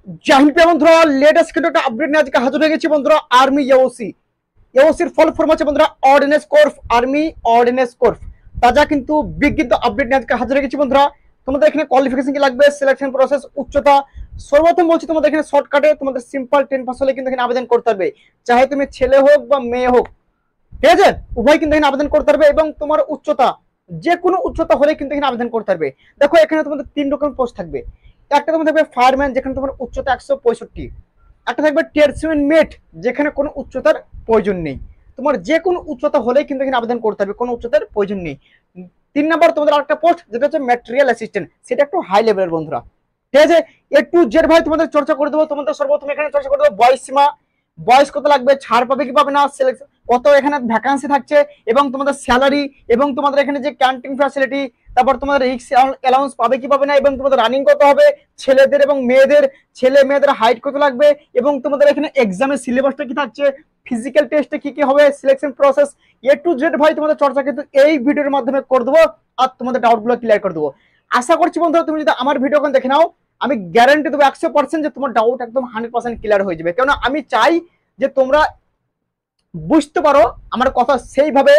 জয় হিন্দ বন্ধুরা, লেটেস্ট কিন্তু একটা আপডেট নিয়ে আজকে হাজির হয়ে গেছি বন্ধুরা। আর্মি ইওসি ইওসির ফুল ফর্ম আছে বন্ধুরা ordinance course, army ordinance course. তাজা কিন্তু বিজ্ঞপ্তি আপডেট নিয়ে আজকে হাজির হয়ে গেছি বন্ধুরা। তোমাদের এখানে কোয়ালিফিকেশন কি লাগবে, সিলেকশন প্রসেস, উচ্চতা, সর্বপ্রথম বলছি তোমাদের এখানে শর্টকাটে তোমাদের সিম্পল 10 পাস হলে কিন্তু এখানে আবেদন করতে পারবে। চাহে তুমি ছেলে হোক বা মেয়ে হোক, ঠিক আছে, উভয় কিন্তু এখানে আবেদন করতে পারবে। এবং তোমার উচ্চতা, যে কোনো উচ্চতা হলে কিন্তু এখানে আবেদন করতে পারবে। দেখো এখানে তোমাদের 3 রকম পোস্ট থাকবে। একটা তোমার থাকবে ফায়ারম্যান, যেখানে তোমার উচ্চতা 165। একটা থাকবে ট্রেডসম্যান মেট, যেখানে কোনো উচ্চতার প্রয়োজন নেই। তোমার যে কোনো উচ্চতা হলেই কিন্তু এখানে আবেদন করতে হবে, কোনো উচ্চতার প্রয়োজন নেই। 3 নম্বর তোমাদের আরেকটা পোস্ট, যেটা হচ্ছে ম্যাটেরিয়াল অ্যাসিস্ট্যান্ট, সেটা একটু হাই লেভেলের বন্ধুরা। ঠিক আছে, একটু জেড ভাই তোমাদের চর্চা করে দেবো। তোমাদের সর্বপ্রথম এখানে চর্চা করে দেবো বয়স সীমা, বয়স কত লাগবে, ছাড় পাবে কি পাবে না, সিলেকশন কত এখানে ভ্যাকান্সি থাকছে, এবং তোমাদের স্যালারি, এবং তোমাদের এখানে যে ক্যান্টিন ফ্যাসিলিটি, তারপর তোমাদের রিক্স অ্যালাউন্স পাবে কি পাবে না, এবং তোমাদের রানিং কত হবে, ছেলেদের এবং মেয়েদের, ছেলে মেয়েদের হাইট কত লাগবে, এবং তোমাদের এখানে এক্সামের সিলেবাসটা কি থাকছে, ফিজিক্যাল টেস্টে কি কি হবে, selection process, A to Z ভাই তোমাদের চর্চা কিন্তু এই ভিডিওর মাধ্যমে করে দেবো। আর তোমাদের ডাউটগুলো ক্লিয়ার করে দেবো। আশা করছি বন্ধুরা তুমি যদি আমার ভিডিও দেখে নাও, আমি গ্যারান্টি দেবো 100% যে তোমার ডাউট একদম 100% ক্লিয়ার হয়ে যাবে। কেননা আমি চাই যে তোমরা বুঝতে পারো আমার কথা, সেইভাবে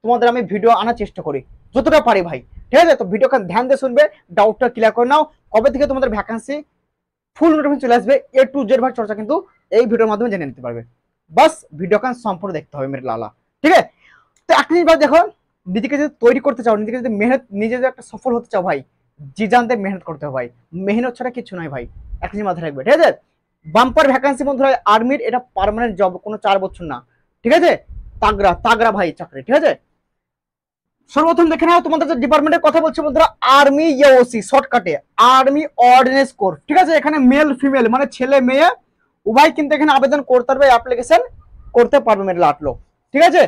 তোমাদের আমি ভিডিও আনার চেষ্টা করি যতটা পারি ভাই। ঠিক আছে, তো ভিডিও ধ্যান দিয়ে শুনবে, ডাউটটা ক্লিয়ার করে নাও। কবে থেকে তোমাদের ভ্যাকান্সি ফুল নোটিফিকেশন চলে আসবে, এ টু জেড ভাই চর্চা কিন্তু এই ভিডিওর মাধ্যমে জেনে নিতে পারবে। বাস ভিডিও সম্পূর্ণ দেখতে হবে মেরে লালা। ঠিক আছে, তো একটা জিনিস ভাই দেখো, নিজেকে যদি তৈরি করতে চাও, নিজেকে যদি মেহনত, নিজে যদি একটা সফল হতে চাও ভাই, জি জানতে মেহনত করতে হবে ভাই। মেহনত ছাড়া কিছু নয় ভাই, একটা জিনিস মাথায় রাখবে। ঠিক আছে, বাম্পার ভ্যাকান্সি বন্ধুরা আর্মির, এটা পার্মানেন্ট জব, কোনো 4 বছর না। ঠিক আছে, তাগড়া তাগড়া ভাই চাকরি। ঠিক আছে, সর্বপ্রথম দেখে নাও তোমাদের যে ডিপার্টমেন্টের কথা বলছে বন্ধুরা, আর্মি ইওসি, শর্টকাটে আর্মি অর্ডিন্যান্স কোর্স। ঠিক আছে, এখানে মেল ফিমেল মানে ছেলে মেয়ে উভয় কিন্তু এখানে আবেদন করতে পারবে, অ্যাপ্লিকেশন করতে পারবে মেরে লাটলো। ঠিক আছে,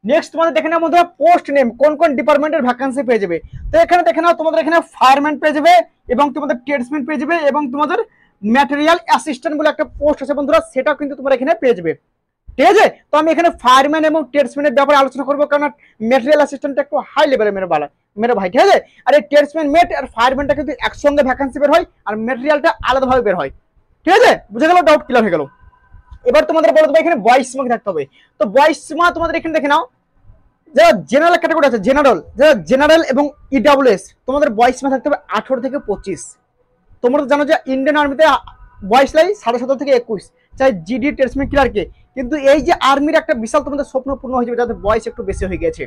নেক্সট তোমাদের দেখে নাও বন্ধুরা পোস্ট নেম, কোন কোন ডিপার্টমেন্টের ভ্যাকান্সি পেয়ে যাবে। তো এখানে দেখে নাও তোমাদের এখানে ফায়ারম্যান পেয়ে যাবে, এবং তোমাদের ট্রেডসম্যান পেয়ে যাবে, এবং তোমাদের ম্যাটেরিয়াল অ্যাসিস্ট্যান্ট বলে একটা পোস্ট আছে বন্ধুরা, সেটা কিন্তু তোমরা এখানে পেয়ে যাবে। ঠিক আছে, তো আমি এখানে ফায়ারম্যান এবং ট্রেডসম্যানের ব্যাপারে আলোচনা করবো, কারণ ম্যাটেরিয়াল অ্যাসিস্ট্যান্ট একটু হাই লেভেলের মেরে ভাই। ঠিক আছে, আর এই ট্রেডসম্যান মেট আর ফায়ারম্যানটা কিন্তু একসঙ্গে ভ্যাকান্সি বের হয়, আর ম্যাটেরিয়ালটা আলাদাভাবে বের হয়। ঠিক আছে, বুঝে গেল, ডাউট ক্লিয়ার হয়ে গেল। এবার তোমাদের বলে দেবো এখানে বয়স সীমা থাকতে হবে। তো বয়স সীমা তোমাদের এখানে দেখে নাও, যারা জেনারেল ক্যাটাগরি আছে, যারা জেনারেল এবং ইডাব্লিউএস, তোমাদের বয়স সীমা থাকতে হবে 18 থেকে 25। তোমরা তো জানো যে ইন্ডিয়ান আর্মিতে বয়স লাই 17.5 থেকে 21, চাই জিডি ট্রেডসম্যান ক্লার্কে। কিন্তু এই যে আর্মির একটা বিশাল তোমাদের স্বপ্ন পূর্ণ হয়ে যাবে, যাদের বয়স একটু বেশি হয়ে গেছে।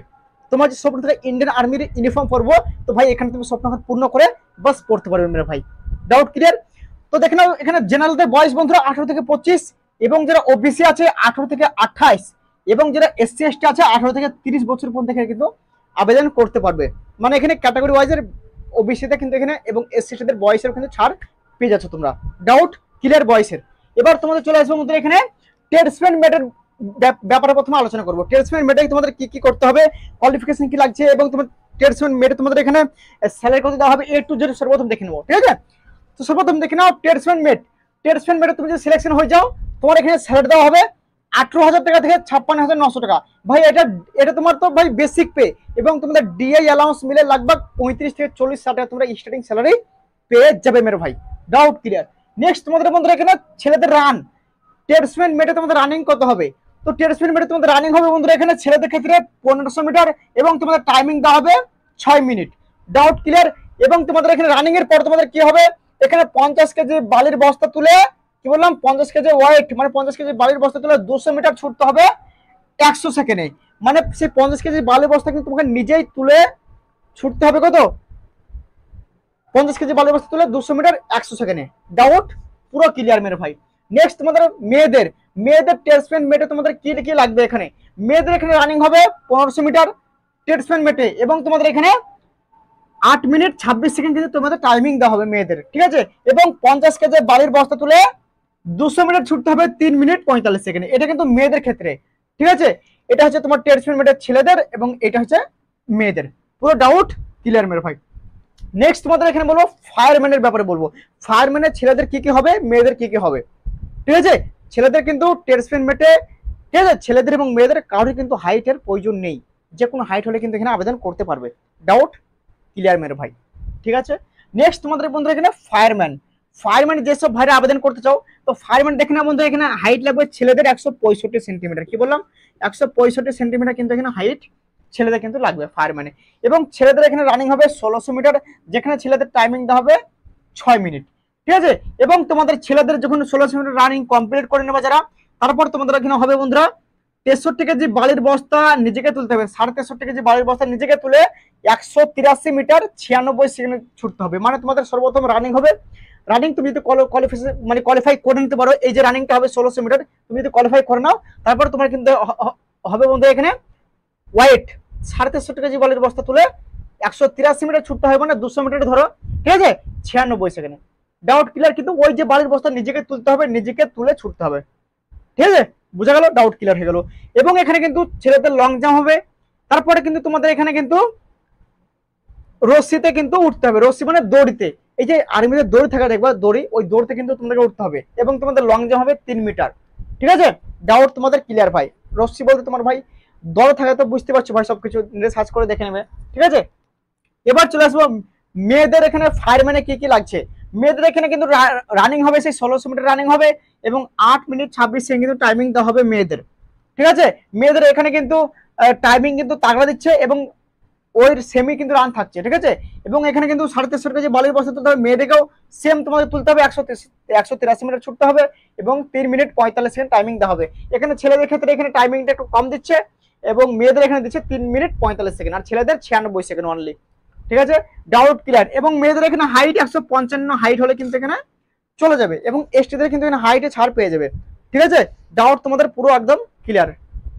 তোমার যে স্বপ্ন থেকে ইন্ডিয়ান আর্মির ইউনিফর্ম পরবো, তো ভাই এখানে তুমি স্বপ্ন পূর্ণ করে বাস পড়তে পারবে মেরে ভাই। Doubt clear? তো দেখে নাও এখানে জেনারেলদের বয়স বন্ধুরা 18 থেকে 25, এবং যারা ওবিসি আছে 18 থেকে 28, এবং যারা এসসি এসটি আছে 18 থেকে 30 বছর পর্যন্ত এখানে কিন্তু আবেদন করতে পারবে। মানে এখানে ক্যাটাগরি ওয়াইজের ওবিসিতে কিন্তু এখানে এবং এসসিদের বয়সের কিন্তু ছাড় পেয়ে যাচ্ছ তোমরা। ডাউট ক্লিয়ার বয়সের? এবার তোমাদের চলে আসবে মধ্যে এখানে ট্রেডসম্যান মেটের ব্যাপারে প্রথমে আলোচনা করবো। ট্রেডসম্যান মেটে তোমাদের কি কি করতে হবে, কোয়ালিফিকেশন কি লাগছে, এবং তোমার ট্রেডসম্যান মেটে তোমাদের এখানে স্যালারি কত দেওয়া হবে, এ টু জেড সর্বপ্রথম দেখে নেবো। ঠিক আছে, তো সর্বপ্রথম দেখে নাও ট্রেডসম্যান মেট। ট্রেডসম্যান মেটে তুমি যদি সিলেকশন হয়ে যাও, তোমার এখানে স্যালারি দেওয়া হবে 18,000 টাকা থেকে 56,900 টাকা। ভাই এটা তোমার তো ভাই বেসিক পে, এবং তোমাদের ডিএ অ্যালাউন্স মিলে লাগভগ 35 থেকে 40,000 টাকা তোমরা স্টার্টিং স্যালারি পেয়ে যাবে মেরে ভাই। Doubt clear? নেক্সট তোমাদের বন্ধুরা এখানে ছেলেদের রান, ট্রেডসম্যান মেটে তোমাদের রানিং কত হবে। তো ট্রেডসম্যান মেটে তোমাদের রানিং হবে বন্ধুরা এখানে ছেলেদের ক্ষেত্রে 1500 মিটার, এবং তোমাদের টাইমিং দেওয়া হবে 6 মিনিট। Doubt clear? এবং তোমাদের এখানে রানিং এর পর তোমাদের কি হবে, এখানে 50 কেজি বালির বস্তা তুলে, কি বললাম, 50 কেজি ওয়েট মানে 50 কেজি বালির বস্তা তুলে 200 মিটার ছুটতে হবে 100 সেকেন্ডে। মানে সেই 50 কেজি বালির বস্তা কিন্তু তোমাকে নিজেই তুলে ছুটতে হবে কত, 50 কেজি বালির বস্তা তুলে 200 মিটার 100 সেকেন্ডে। ডাউট পুরো ক্লিয়ার মেরে ভাই? নেক্সট তোমাদের মেয়েদের ট্রেডসম্যান মেটে তোমাদের কি কি লাগবে। এখানে মেয়েদের এখানে রানিং হবে 1500 মিটার ট্রেডসম্যান মেটে, এবং তোমাদের এখানে 8 মিনিট 26 সেকেন্ড কিন্তু তোমাদের টাইমিং দেওয়া হবে মেয়েদের। ঠিক আছে, এবং 50 কেজি বালির বস্তা তুলে 200 মিনিট ছুটতে হবে 3 মিনিট 45 সেকেন্ডে। এটা কিন্তু মেয়েদের ক্ষেত্রে। ঠিক আছে, এটা হচ্ছে তোমার ট্রেডসম্যান মেটের ছেলেদের, এবং এটা হচ্ছে মেয়েদের। পুরো ডাউট ক্লিয়ার মেরে ভাই? নেক্সট তোমাদের এখানে বলবো ফায়ারম্যানের ব্যাপারে বলবো। ফায়ারম্যানের ছেলেদের কি কি হবে, মেয়েদের কি কি হবে। ঠিক আছে, ছেলেদের কিন্তু ট্রেডসম্যান মেটে, ঠিক আছে, ছেলেদের এবং মেয়েদের কারোর কিন্তু হাইটের প্রয়োজন নেই, যে কোনো হাইট হলে কিন্তু এখানে আবেদন করতে পারবে। ডাউট ক্লিয়ার মেরে ভাই? ঠিক আছে, নেক্সট তোমাদের বন্ধুরা এখানে ফায়ারম্যান যেসব ভাইরা আবেদন করতে চাও, তো ফায়ারম্যান দেখে না বন্ধু, এখানে হাইট লাগবে ছেলেদের 165 সেন্টিমিটার। কি বললাম? 165 সেন্টিমিটার কিন্তু এখানে হাইট ছেলেদের কিন্তু লাগবে ফায়ারম্যানে। এবং ছেলেদের এখানে রানিং হবে 1600 মিটার, যেখানে ছেলেদের টাইমিং দেওয়া হবে 6 মিনিট। ঠিক আছে? এবং তোমাদের ছেলেদের যখন 1600 মিটার রানিং কমপ্লিট করে নেবে যারা, তারপর তোমাদের এখানে হবে বন্ধুরা 63 কেজি বালির বস্তা নিজেকে তুলতে হবে। 63.5 কেজি বালির বস্তা নিজেকে তুলে 183 মিটার 96 সেকেন্ডে ছুটতে হবে। মানে তোমাদের সর্বপ্রথম রানিং হবে। রানিং তুমি যদি কোয়ালিফাই করে নিতে পারো, এই যে রানিংটা হবে 1600 মিটার, তুমি যদি কোয়ালিফাই করে নাও, তারপর তোমার কিন্তু হবে বন্ধু এখানে ওয়েট 63.5 কেজি বালির বস্তা তুলে 183 মিটার ছুটতে হবে, মানে 200 মিটার ধরো। ঠিক আছে? 96 সেকেন্ডে। Doubt clear? কিন্তু ওই যে বালির বস্তা নিজেকে তুলতে হবে, নিজেকে তুলে ছুটতে হবে। ঠিক আছে? বোঝা গেল? ডাউট ক্লিয়ার হয়ে গেল। এবং এখানে কিন্তু ছেলেদের লং জাম্প হবে। তারপরে কিন্তু তোমাদের এখানে কিন্তু রশ্মিতে কিন্তু উঠতে হবে। রশ্মি মানে দড়িতে, এই যে আর্মিতে দড়ি থাকা দেখবা, দড়ি, ওই দড়িতে কিন্তু তোমাদেরকে উঠতে হবে। এবং তোমাদের লং জাম্প হবে 3 মিটার। ঠিক আছে? ডাউট তোমাদের ক্লিয়ার ভাই? রশ্মি বলতে তোমার ভাই দড় থাকে তো বুঝতে পারছো ভাই, সবকিছু সার্চ করে দেখে নেবে। ঠিক আছে? এবার চলে আসবো মেয়েদের এখানে ফায়ারম্যানে কি কি লাগছে। মেয়েদের এখানে কিন্তু রানিং হবে সেই 1600 মিটার রানিং হবে, এবং 8 মিনিট 26 সেকেন্ড কিন্তু টাইমিং দেওয়া হবে মেয়েদের। ঠিক আছে? মেয়েদের এখানে কিন্তু টাইমিং কিন্তু তাগড়া দিচ্ছে, এবং ওই সেমি কিন্তু রান থাকছে। ঠিক আছে? এবং এখানে কিন্তু 350 কেজি বালির বস্তা তুলতে হবে। মেয়েদেরকেও সেম তোমাদের তুলতে হবে, 183 মিটার ছুটতে হবে, এবং 3 মিনিট 45 সেকেন্ড টাইমিং দেওয়া হবে। এখানে ছেলেদের ক্ষেত্রে এখানে টাইমিংটা একটু কম দিচ্ছে, এবং মেয়েদের এখানে দিচ্ছে 3 মিনিট 45 সেকেন্ড, আর ছেলেদের 96 সেকেন্ড অনলি। ঠিক আছে? Doubt clear? এবং মেয়েদের এখানে হাইট 155 হাইট হলে কিন্তু এখানে চলে যাবে, এবং এসটিদের কিন্তু এখানে হাইটে ছাড় পেয়ে যাবে। ঠিক আছে? ডাউট তোমাদের পুরো একদম ক্লিয়ার?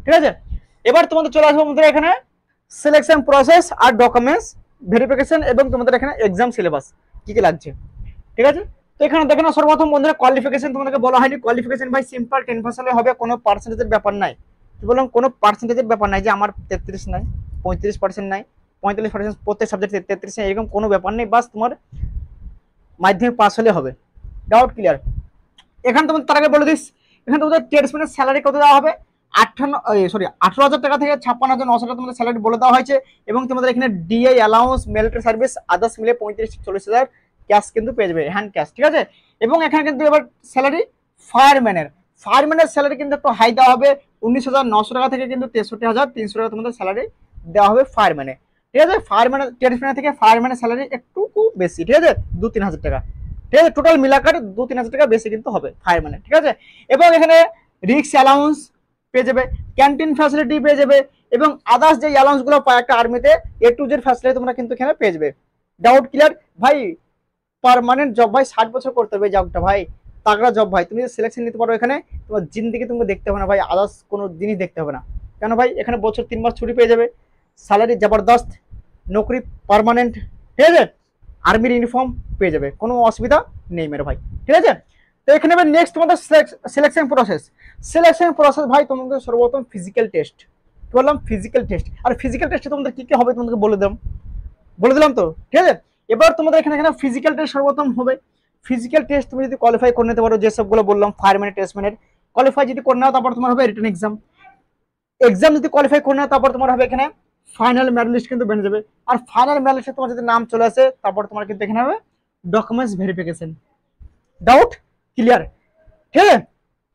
ঠিক আছে? এবার তোমাদের চলে আসবো বন্ধুরা এখানে সিলেকশন প্রসেস আর ডকুমেন্টস ভেরিফিকেশন, এবং তোমাদের এখানে এক্সাম সিলেবাস কি কি লাগছে। ঠিক আছে? তো এখানে দেখো না, সর্বপ্রথম বন্ধুরা কোয়ালিফিকেশন তোমাদেরকে বলা হয়নি। কোয়ালিফিকেশন ভাই সিম্পল 10% হবে, কোনো পার্সেন্টেজের ব্যাপার নাই। কি বললাম? কোনো পার্সেন্টেজের ব্যাপার নাই যে আমার 33 নাই, 35% নাই, 45% প্রত্যেক সাবজেক্টে 33, এরকম কোনো ব্যাপার নেই। বাস তোমার মাধ্যমিক পাস হলে হবে। Doubt clear? এখানে তোমাদের তার আগে বলে দিস, এখানে তোমাদের ট্রেডসম্যানের স্যালারি কত দেওয়া হবে? 18,000 টাকা থেকে 56,900 টাকা তোমাদের স্যালারি বলে দেওয়া হয়েছে। এবং তোমাদের এখানে DA allowance, military service, others মিলে 35-40,000 ক্যাশ কিন্তু পেয়ে যাবে, হ্যান্ড ক্যাশ। ঠিক আছে? এবং এখানে কিন্তু এবার স্যালারি ফায়ারম্যানের স্যালারি কিন্তু একটু হাই দেওয়া হবে। 19,900 টাকা থেকে কিন্তু 63,300 টাকা তোমাদের স্যালারি দেওয়া হবে ফায়ারম্যানে। ঠিক আছে? ফায়ারম্যানের ট্রেডসম্যানের থেকে ফায়ারম্যানের স্যালারি একটু বেশি। ঠিক আছে? 2-3 হাজার টাকা। ঠিক আছে? টোটাল মিলাকার 2-3 হাজার টাকা বেশি কিন্তু হবে ফায়ারম্যানে। ঠিক আছে? এবং এখানে রিক্স অ্যালাউন্স পেয়ে যাবে, ক্যান্টিন ফ্যাসিলিটি পেয়ে যাবে, এবং আদার্স যে অ্যালাউন্স গুলো পায় একটা আর্মিতে, A to Z ফ্যাসিলিটি তোমরা কিন্তু এখানে পেয়ে যাবে। Doubt clear? ভাই পার্মানেন্ট জব ভাই, 60 বছর করতে হবে জবটা ভাই, তাগড়া জব ভাই। তুমি সিলেকশন নিতে পারো এখানে, তোমার জিন্দিগি তোমাকে দেখতে হবে না ভাই, আদার্স কোনো জিনিস দেখতে হবে না। কেন ভাই? এখানে বছর 3 মাস ছুটি পেয়ে যাবে, স্যালারি জবরদস্ত, নৌকরি পার্মানেন্ট। ঠিক আছে? আর্মির ইউনিফর্ম পেয়ে যাবে, কোনো অসুবিধা নেই মেরে ভাই। ঠিক আছে? তো এখানে নেক্সট তোমাদের সিলেকশন প্রসেস ভাই, তোমাদের সর্বপ্রথম ফিজিক্যাল টেস্ট। বললাম ফিজিক্যাল টেস্ট, আর ফিজিক্যাল টেস্টে তোমাদের কি কি হবে তোমাদেরকে বলে দিলাম তো। ঠিক আছে? এবার তোমাদের এখানে ফিজিক্যাল টেস্ট সর্বপ্রথম হবে। ফিজিক্যাল টেস্ট তুমি যদি কোয়ালিফাই করে নিতে পারো, যে সবগুলো বললাম ফায়ারম্যান, টেস্টম্যানের কোয়ালিফাই যদি করে নাও, তারপর তোমার হবে রিটেন এক্সাম যদি কোয়ালিফাই করে নাও, তারপর তোমার হবে এখানে ফাইনাল মেরিট লিস্ট কিন্তু বেরিয়ে যাবে। আর ফাইনাল মেরিট লিস্টে তোমার যদি নাম চলে আসে, তারপর তোমার কিন্তু এখানে হবে ডকুমেন্টস ভেরিফিকেশন। Doubt clear? ঠিক আছে?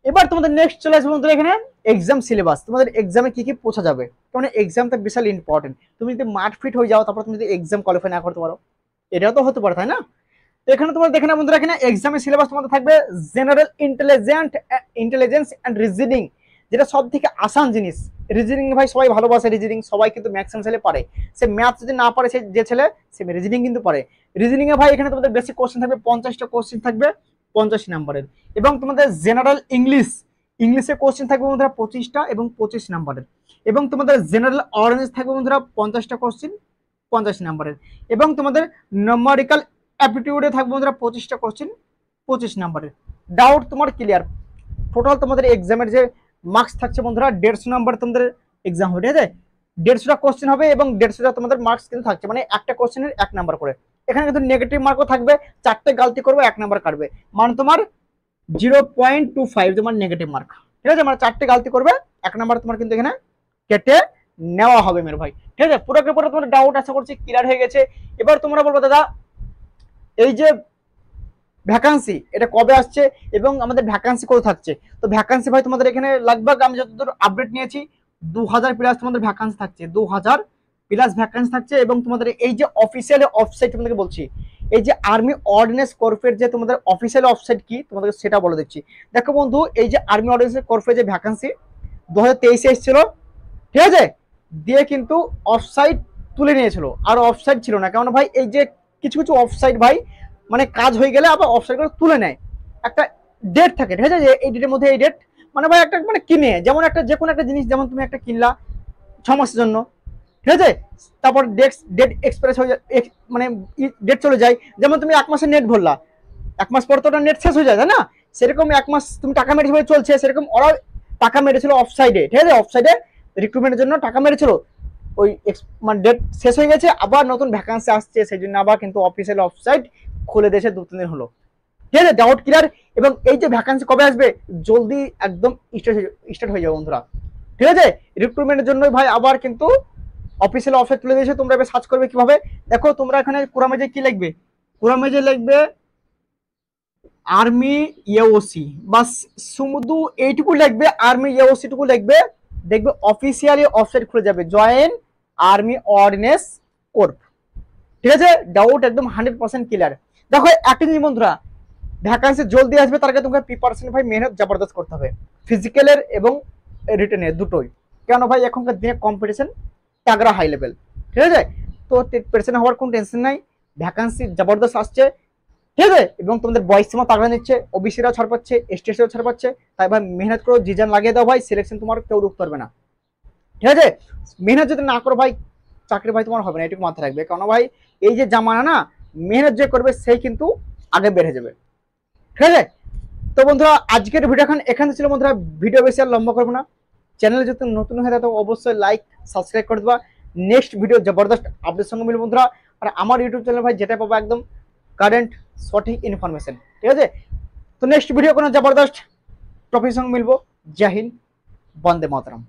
এবার তোমাদের নেক্সট চলে আসবে বন্ধুরা এখানে এক্সাম সিলেবাস। তোমাদের এক্সামে কি কি পৌঁছা যাবে, কারণ এক্সামটা বিশাল ইম্পর্টেন্ট। তুমি যদি মাঠ ফিট হয়ে যাও, তারপর তুমি যদি এক্সাম কোয়ালিফাই না করতে পারো, এটাও তো হতে পারে, তাই না? তো এখানে তোমাদের দেখে না বন্ধুরা, এখানে এক্সামের সিলেবাস তোমাদের থাকবে জেনারেল ইন্টেলিজেন্স অ্যান্ড রিজনিং, যেটা সব থেকে আসান জিনিস। রিজনিং ভাই সবাই ভালোবাসে, রিজনিং সবাই কিন্তু ম্যাক্সিমাম ছেলে পারে। সে ম্যাথ যদি না পারে, সে যে ছেলে সে রিজনিং কিন্তু পারে। রিজনিং এ ভাই এখানে তোমাদের বেসিক কোশ্চেন থাকবে, 50টা কোশ্চেন থাকবে 50 নাম্বারের। এবং তোমাদের জেনারেল ইংলিশে কোশ্চেন থাকবে বন্ধুরা 25টা এবং 25 নাম্বারের। এবং তোমাদের জেনারেল অ্যাওয়ারনেস থাকবে বন্ধুরা 50টা কোশ্চেন 50 নাম্বারের। এবং তোমাদের নিউমেরিক্যাল অ্যাপটিটিউডে থাকবে বন্ধুরা 25টা কোশ্চেন 25 নাম্বারের। ডাউট তোমার ক্লিয়ার? টোটাল তোমাদের এক্সামের যে মার্কস থাকছে বন্ধুরা 150 নাম্বার তোমাদের এক্সাম হবে। ঠিক আছে? 150টা কোশ্চেন হবে, এবং 150টা তোমাদের মার্কস কিন্তু থাকছে, মানে একটা কোশ্চেনের 1 নাম্বার করে। এখানে কিন্তু নেগেটিভ মার্কও থাকবে, 4টে গালতি করবে 1 নাম্বার কাটবে, মানে তোমার 0.25 তোমার নেগেটিভ মার্ক। ঠিক আছে? মানে 4টে গালতি করবে 1 নাম্বার তোমার কিন্তু এখানে কেটে নেওয়া হবে মেরে ভাই। ঠিক আছে? পুরো তোমার ডাউট আশা করছি ক্লিয়ার হয়ে গেছে। এবার তোমরা বলবো দাদা, এই যে ভ্যাকান্সি এটা কবে আসছে এবং আমাদের ভ্যাকান্সি কত থাকছে। তো ভ্যাকান্সি ভাই তোমাদের এখানে লাগভাগ আমি যতদূর আপডেট নিয়েছি 2000 প্লাস তোমাদের ভ্যাকান্সি থাকছে, 2000 প্লাস ভ্যাকান্সি থাকছে। এবং তোমাদের এই যে অফিসিয়াল ওয়েবসাইট তোমাদেরকে বলছি, এই যে আর্মি অর্ডিন্যান্স কর্পের যে তোমাদের অফিসিয়াল ওয়েবসাইট কি তোমাদেরকে সেটা বলে দিচ্ছি। দেখো বন্ধু, এই যে আর্মি অর্ডিন্যান্স কর্পের যে ভ্যাকান্সি 2023 এসেছিল, ঠিক আছে, দিয়ে কিন্তু অফসাইট তুলে নিয়েছিল, আর অফসাইট ছিল না। কারণ ভাই এই যে কিছু কিছু অফসাইট ভাই মানে কাজ হয়ে গেলে আবার অফসাইট করে তুলে নেয়, একটা ডেট থাকে, ঠিক আছে, যে এই ডেটের মধ্যে এই ডেট, মানে ভাই একটা মানে কিনে যেমন একটা যে কোনো একটা জিনিস, যেমন তুমি একটা কিনলা 6 মাসের জন্য, ঠিক আছে, তারপর ডেট এক্সপ্রেস হয়ে যায়, মানে ডেট চলে যায়। যেমন তুমি 1 মাসের নেট ভরলা, 1 মাস পর তো ওটা নেট শেষ হয়ে যায়, তাই না? সেরকম 1 মাস তুমি টাকা মেরেছো চলছে, সেরকম ওরা টাকা মেরেছিল অফসাইডে, ঠিক আছে, অফসাইডে রিক্রুটমেন্টের জন্য টাকা মেরেছিল। ওই মানে ডেট শেষ হয়ে গেছে, আবার নতুন ভ্যাকান্সি আসছে, সেই জন্য আবার কিন্তু অফিসিয়াল ওয়েবসাইট খুলে দিয়েছে 2-3 দিন হলো, ঠিক আছে, ডাউট ক্লিয়ার। এবং এই যে ভ্যাকান্সি কবে আসবে, জলদি একদম স্টার্ট হয়ে যাবে বন্ধুরা, ঠিক আছে। রিক্রুটমেন্টের জন্য ভাই আবার কিন্তু অফিসিয়াল ওয়েবসাইট তুলে দিয়েছে। তোমরা এবার সার্চ করবে কিভাবে, দেখো তোমরা এখানে কোরামেজে কি লিখবে, কোরামেজে লিখবে আর্মি ইউওসি, বাস শুধু এইটুকু লিখবে, আর্মি ইউওসি টুকু লিখবে, দেখবে অফিসিয়ালি ওয়েবসাইট খুলে যাবে, জয়েন আর্মি অর্ডিন্যান্স কোর্প, ঠিক আছে। ডাউট একদম 100% ক্লিয়ার। দেখো একটা জিনিস বন্ধুরা, ভ্যাকান্সি জলদি আসবে, তার আগে তোমাকে প্রিপারেশন ভাই মেহনত জবরদস্ত করতে হবে, ফিজিক্যালের এবং রিটেনের দুটোই। কেন ভাই এখনকার দিনে কম্পিটিশন তাগড়া হাই লেভেল, ঠিক আছে। তো টেনশন হওয়ার কোনো টেনশন নাই, ভ্যাকান্সি জবরদস্ত আসছে, ঠিক আছে। এবং তোমাদের বয়স সীমা তাগড়া নিচ্ছে, ওবিসিরাও ছাড় পাচ্ছে, এসটিএসরাও ছাড় পাচ্ছে। তাই ভাই মেহনত করো, জিজান লাগিয়ে দাও ভাই, সিলেকশন তোমার কেউ রুখতে পারবে না, ঠিক আছে। মেহনত যদি না করো ভাই, চাকরি ভাই তোমার হবে না, এটুকু মাথায় রাখবে। কারণ ভাই এই যে জামানা না, মেহনত যে করবে সেই কিন্তু আগে বেড়ে যাবে, ঠিক আছে। তো বন্ধুরা আজকের ভিডিও এখানে ছিল বন্ধুরা, ভিডিও বেশি আর লম্বা করবো না। চ্যানেলে যদি নতুন হয়ে থাকে তো অবশ্যই লাইক সাবস্ক্রাইব করে দেবা। নেক্সট ভিডিও জবরদস্ত আপডেট সঙ্গে মিলবে বন্ধুরা। আর আমার ইউটিউব চ্যানেল ভাই যেটা পাবো একদম কারেন্ট সঠিক ইনফরমেশন, ঠিক আছে। তো নেক্সট ভিডিও কোনো জবরদস্ত টপিক সঙ্গে মিলবো। জয় হিন্দ, বন্দে মাতরম।